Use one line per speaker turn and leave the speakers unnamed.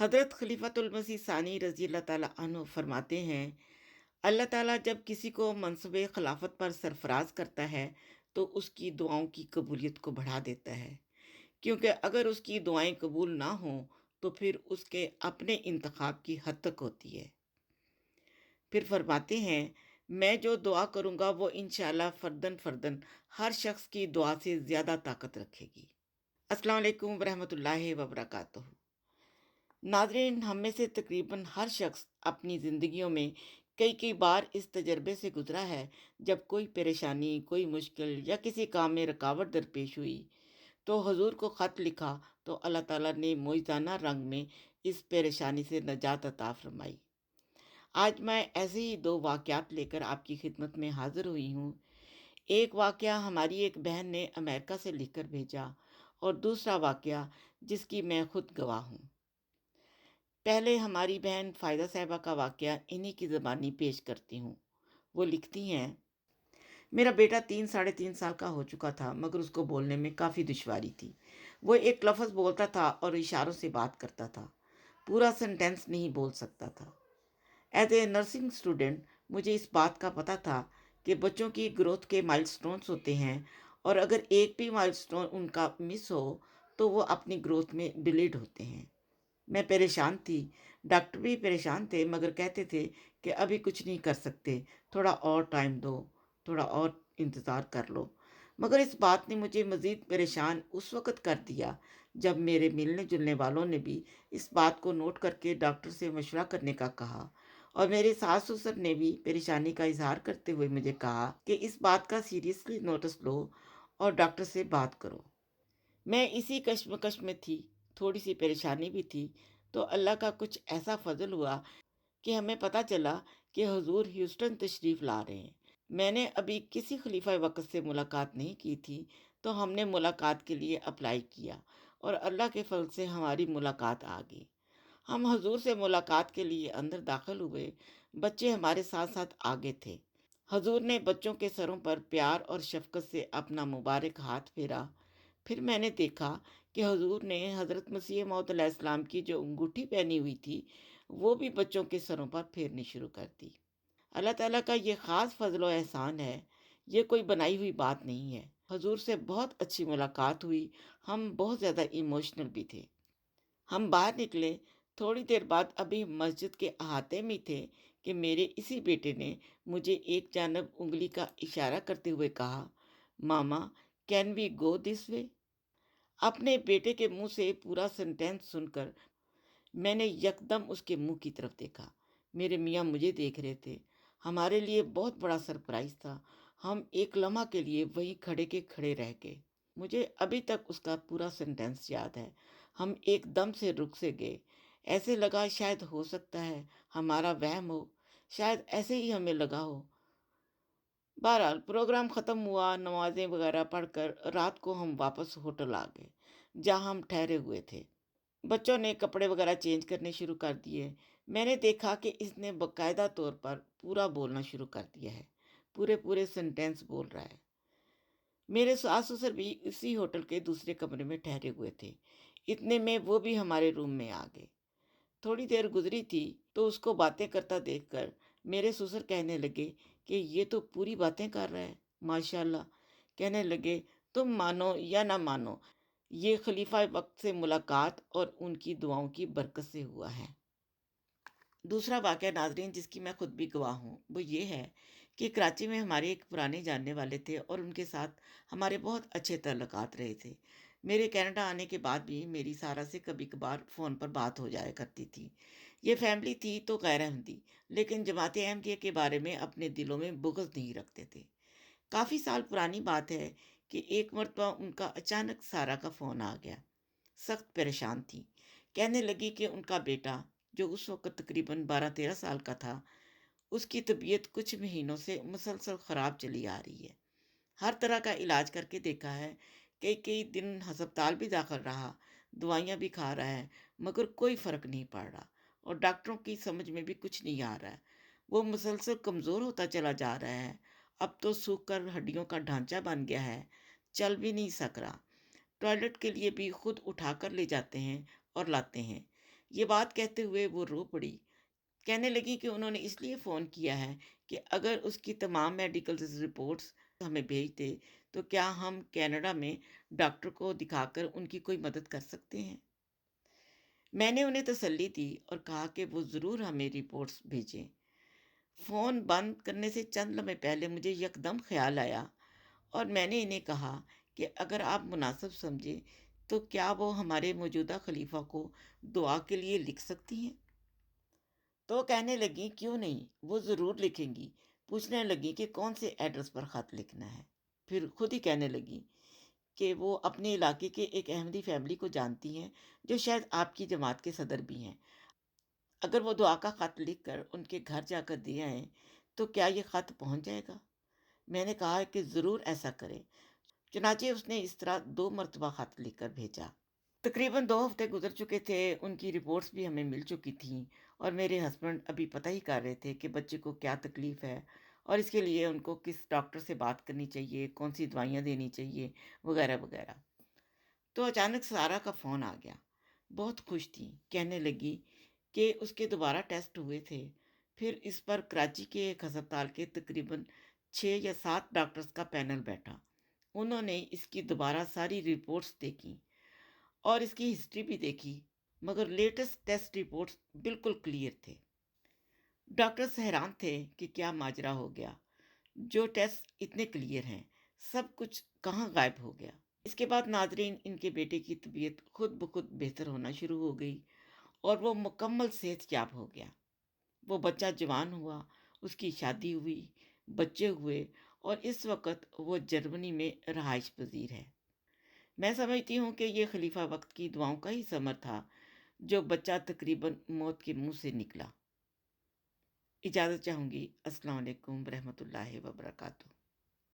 حضرت खलीफतुल मसीह सानी रज़ी अल्लाह ताला अन्हु फरमाते हैं, अल्लाह ताला जब किसी को मनसब खिलाफत पर सरफराज करता है तो उसकी दुआओं की कबूलियत को बढ़ा देता है, क्योंकि अगर उसकी दुआएं कबूल ना हों तो फिर उसके अपने इंतखाब की हद तक होती है। फिर फरमाते हैं, मैं जो दुआ करूंगा वो इंशाअल्लाह फर्दन फर्दन हर शख्स की दुआ से ज़्यादा ताकत रखेगी। अस्सलाम वालेकुम वरहमतुल्लाहि वबरकातुहू। नाज़रीन, हम में से तकरीबन हर शख्स अपनी ज़िंदगियों में कई कई बार इस तजर्बे से गुज़रा है, जब कोई परेशानी, कोई मुश्किल या किसी काम में रुकावट दरपेश हुई तो हुज़ूर को ख़त लिखा तो अल्लाह ताला ने मुइज़ाना रंग में इस परेशानी से नजात अता फ़रमाई। आज मैं ऐसे ही दो वाक़यात लेकर आपकी खिदमत में हाज़िर हुई हूँ। एक वाक़या हमारी एक बहन ने अमेरिका से लिखकर भेजा और दूसरा वाक़या जिसकी मैं खुद गवाह हूँ। पहले हमारी बहन फ़ायदा साहिबा का वाक़या इन्हीं की ज़बानी पेश करती हूँ। वो लिखती हैं, मेरा बेटा 3 साढ़े 3 साल का हो चुका था, मगर उसको बोलने में काफ़ी दुश्वारी थी। वो एक लफ्ज़ बोलता था और इशारों से बात करता था, पूरा सेंटेंस नहीं बोल सकता था। एज ए नर्सिंग स्टूडेंट मुझे इस बात का पता था कि बच्चों की ग्रोथ के माइलस्टोन्स होते हैं, और अगर एक भी माइलस्टोन उनका मिस हो तो वो अपनी ग्रोथ में डिलेड होते हैं। मैं परेशान थी, डॉक्टर भी परेशान थे, मगर कहते थे कि अभी कुछ नहीं कर सकते, थोड़ा और टाइम दो, थोड़ा और इंतज़ार कर लो। मगर इस बात ने मुझे मज़ीद परेशान उस वक़्त कर दिया जब मेरे मिलने-जुलने वालों ने भी इस बात को नोट करके डॉक्टर से मशवरा करने का कहा, और मेरे सास-ससुर ने भी परेशानी का इज़हार करते हुए मुझे कहा कि इस बात का सीरियसली नोटिस लो और डॉक्टर से बात करो। मैं इसी कश्मकश में थी, थोड़ी-सी परेशानी भी थी, तो अल्लाह का कुछ ऐसा फ़ज़ल हुआ कि हमें पता चला कि हुज़ूर ह्यूस्टन तशरीफ़ ला रहे हैं। मैंने अभी किसी खलीफ़ा वक़्त से मुलाकात नहीं की थी, तो हमने मुलाकात के लिए अप्लाई किया और अल्लाह के फ़ज़ल से हमारी मुलाकात आ गई। हम हुज़ूर से मुलाकात के लिए अंदर दाखिल हुए, बच्चे हमारे साथ-साथ आगे थे। हुज़ूर ने बच्चों के सरों पर प्यार और शफ़क़त से अपना मुबारक हाथ फेरा। फिर मैंने देखा कि हुज़ूर ने हज़रत मसीह मौऊद अलैहिस्सलाम की जो अंगूठी पहनी हुई थी, वो भी बच्चों के सरों पर फेरनी शुरू कर दी। अल्लाह ताला का ये ख़ास फ़ज़ल व एहसान है, ये कोई बनाई हुई बात नहीं है। हुज़ूर से बहुत अच्छी मुलाकात हुई, हम बहुत ज़्यादा इमोशनल भी थे। हम बाहर निकले, थोड़ी देर बाद अभी मस्जिद के अहाते में थे कि मेरे इसी बेटे ने मुझे एक जानब उँगली का इशारा करते हुए कहा, मामा, can we go this way? अपने बेटे के मुंह से पूरा सेंटेंस सुनकर मैंने यकदम उसके मुंह की तरफ देखा। मेरे मियाँ मुझे देख रहे थे। हमारे लिए बहुत बड़ा सरप्राइज था। हम एक लम्हा के लिए वहीं खड़े के खड़े रह गए। मुझे अभी तक उसका पूरा सेंटेंस याद है। हम एकदम से रुक से गए। ऐसे लगा शायद हो सकता है हमारा वहम हो, शायद ऐसे ही हमें लगा हो। बहरहाल प्रोग्राम ख़त्म हुआ, नमाज़ें वगैरह पढ़कर रात को हम वापस होटल आ गए, जहाँ हम ठहरे हुए थे। बच्चों ने कपड़े वगैरह चेंज करने शुरू कर दिए। मैंने देखा कि इसने बाकायदा तौर पर पूरा बोलना शुरू कर दिया है, पूरे-पूरे सेंटेंस बोल रहा है। मेरे सास-ससुर भी इसी होटल के दूसरे कमरे में ठहरे हुए थे। इतने में वो भी हमारे रूम में आ गए। थोड़ी देर गुजरी थी तो उसको बातें करता देखकर मेरे ससुर कहने लगे कि ये तो पूरी बातें कर रहा है, माशाल्लाह। कहने लगे, तुम मानो या ना मानो, ये खलीफा वक्त से मुलाकात और उनकी दुआओं की बरकत से हुआ है। दूसरा वाक़या नाज़रीन जिसकी मैं खुद भी गवाह हूँ, वो ये है कि कराची में हमारे एक पुराने जानने वाले थे और उनके साथ हमारे बहुत अच्छे ताल्लुकात रहे थे। मेरे कनाडा आने के बाद भी मेरी सारा से कभी-कभार फ़ोन पर बात हो जाया करती थी। ये फ़ैमिली थी तो गैर अहमदी, लेकिन जमात अहमदिया के बारे में अपने दिलों में बुग़्ज़ नहीं रखते थे। काफ़ी साल पुरानी बात है कि एक मर्तबा उनका अचानक सारा का फ़ोन आ गया। सख्त परेशान थी। कहने लगी कि उनका बेटा, जो उस वक़्त तकरीबन 12-13 साल का था, उसकी तबीयत कुछ महीनों से मुसलसल ख़राब चली आ रही है। हर तरह का इलाज करके देखा है, कई-कई दिन हस्पताल भी दाखिल रहा, दवाइयाँ भी खा रहा है, मगर कोई फ़र्क नहीं पड़ रहा और डॉक्टरों की समझ में भी कुछ नहीं आ रहा है। वो मुसलसल कमज़ोर होता चला जा रहा है, अब तो सूख कर हड्डियों का ढांचा बन गया है, चल भी नहीं सक रहा। टॉयलेट के लिए भी खुद उठाकर ले जाते हैं और लाते हैं। یہ بات کہتے ہوئے وہ رو پڑی۔ کہنے لگی کہ انہوں نے اس لیے فون کیا ہے کہ اگر اس کی تمام میڈیکل رپورٹس ہمیں بھیج دے تو کیا ہم کینیڈا میں ڈاکٹر کو دکھا کر ان کی کوئی مدد کر سکتے ہیں۔ میں نے انہیں تسلی دی اور کہا کہ وہ ضرور ہمیں رپورٹس بھیجیں۔ فون بند کرنے سے چند لمحے پہلے مجھے یکدم خیال آیا اور میں نے انہیں کہا کہ اگر آپ مناسب سمجھیں تو کیا وہ ہمارے موجودہ خلیفہ کو دعا کے لیے لکھ سکتی ہیں؟ تو کہنے لگی کیوں نہیں، وہ ضرور لکھیں گی۔ پوچھنے لگی کہ کون سے ایڈریس پر خط لکھنا ہے۔ پھر خود ہی کہنے لگی کہ وہ اپنے علاقے کے ایک احمدی فیملی کو جانتی ہیں جو شاید آپ کی جماعت کے صدر بھی ہیں۔ اگر وہ دعا کا خط لکھ کر ان کے گھر جا کر دے آئیں تو کیا یہ خط پہنچ جائے گا؟ میں نے کہا کہ ضرور ایسا کریں۔ چنانچہ اس نے اس طرح 2 مرتبہ خط لکھ کر بھیجا۔ تقریباً 2 ہفتے گزر چکے تھے، ان کی رپورٹس بھی ہمیں مل چکی تھیں اور میرے ہسبینڈ ابھی پتہ ہی کر رہے تھے کہ بچے کو کیا تکلیف ہے اور اس کے لیے ان کو کس ڈاکٹر سے بات کرنی چاہیے، کون سی دوائیاں دینی چاہیے، وغیرہ وغیرہ۔ تو اچانک سارا کا فون آ گیا۔ بہت خوش تھی، کہنے لگی کہ اس کے دوبارہ ٹیسٹ ہوئے تھے۔ پھر اس پر کراچی کے ایک ہسپتال کے تقریباً 6 یا 7 ڈاکٹرز کا پینل بیٹھا۔ انہوں نے اس کی دوبارہ ساری رپورٹس دیکھی اور اس کی ہسٹری بھی دیکھی، مگر لیٹسٹ ٹیسٹ رپورٹس بالکل کلیئر تھے۔ ڈاکٹرز حیران تھے کہ کیا ماجرا ہو گیا، جو ٹیسٹ اتنے کلیئر ہیں، سب کچھ کہاں غائب ہو گیا۔ اس کے بعد ناظرین، ان کے بیٹے کی طبیعت خود بخود بہتر ہونا شروع ہو گئی اور وہ مکمل صحت یاب ہو گیا۔ وہ بچہ جوان ہوا، اس کی شادی ہوئی، بچے ہوئے اور اس وقت وہ جرمنی میں رہائش پذیر ہے۔ میں سمجھتی ہوں کہ یہ خلیفہ وقت کی دعاؤں کا ہی ثمر تھا جو بچہ تقریباً موت کے منہ سے نکلا۔ اجازت چاہوں گی۔ السلام علیکم ورحمۃ اللہ وبرکاتہ۔